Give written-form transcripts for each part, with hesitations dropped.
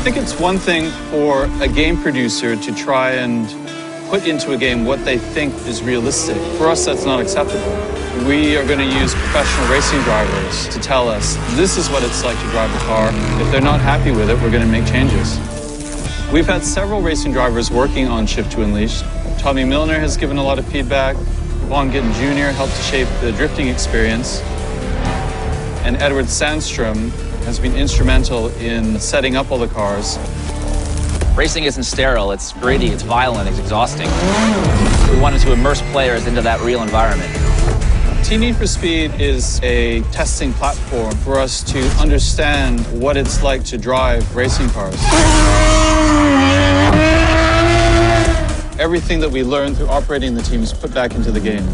think it's one thing for a game producer to try and put into a game what they think is realistic. For us, that's not acceptable. We are going to use professional racing drivers to tell us this is what it's like to drive a car. If they're not happy with it, we're going to make changes. We've had several racing drivers working on Shift 2 Unleashed. Tommy Milner has given a lot of feedback. Vaughn Gittin Jr. helped to shape the drifting experience. And Edward Sandstrom has been instrumental in setting up all the cars. Racing isn't sterile, it's gritty, it's violent, it's exhausting. We wanted to immerse players into that real environment. Team Need for Speed is a testing platform for us to understand what it's like to drive racing cars. Everything that we learned through operating the team is put back into the game.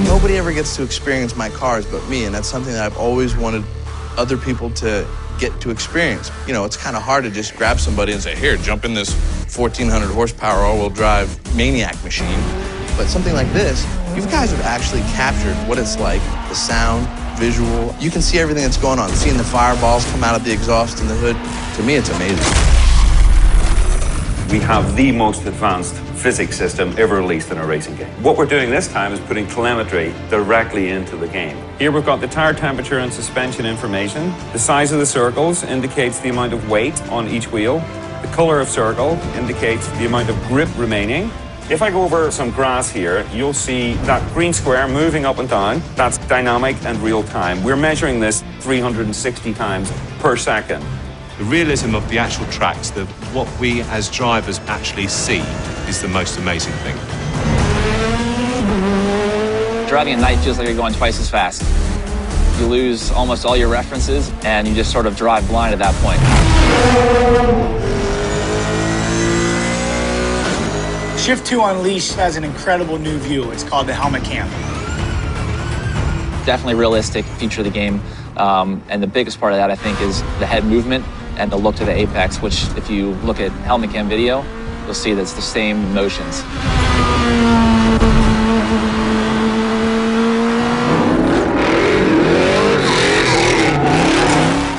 Nobody ever gets to experience my cars but me, and that's something that I've always wanted other people to get to experience. You know, it's kind of hard to just grab somebody and say, here, jump in this 1,400 horsepower all-wheel drive maniac machine. But something like this, you guys have actually captured what it's like, the sound, visual. You can see everything that's going on, seeing the fireballs come out of the exhaust and the hood. To me, it's amazing. We have the most advanced physics system ever released in a racing game. What we're doing this time is putting telemetry directly into the game. Here we've got the tire temperature and suspension information. The size of the circles indicates the amount of weight on each wheel. The color of circle indicates the amount of grip remaining. If I go over some grass here, you'll see that green square moving up and down. That's dynamic and real time. We're measuring this 360 times per second. The realism of the actual tracks, what we as drivers actually see, is the most amazing thing. Driving at night feels like you're going twice as fast. You lose almost all your references, and you just sort of drive blind at that point. Shift 2 Unleashed has an incredible new view. It's called the helmet cam. Definitely realistic feature of the game. And the biggest part of that, I think, is the head movement and the look to the apex, which if you look at helmet cam video, you'll see that's the same motions.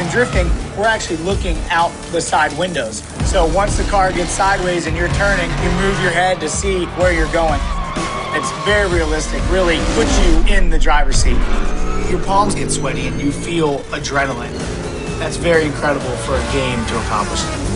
In drifting, we're actually looking out the side windows. So once the car gets sideways and you're turning, you move your head to see where you're going. It's very realistic, really puts you in the driver's seat. Your palms get sweaty and you feel adrenaline. That's very incredible for a game to accomplish that.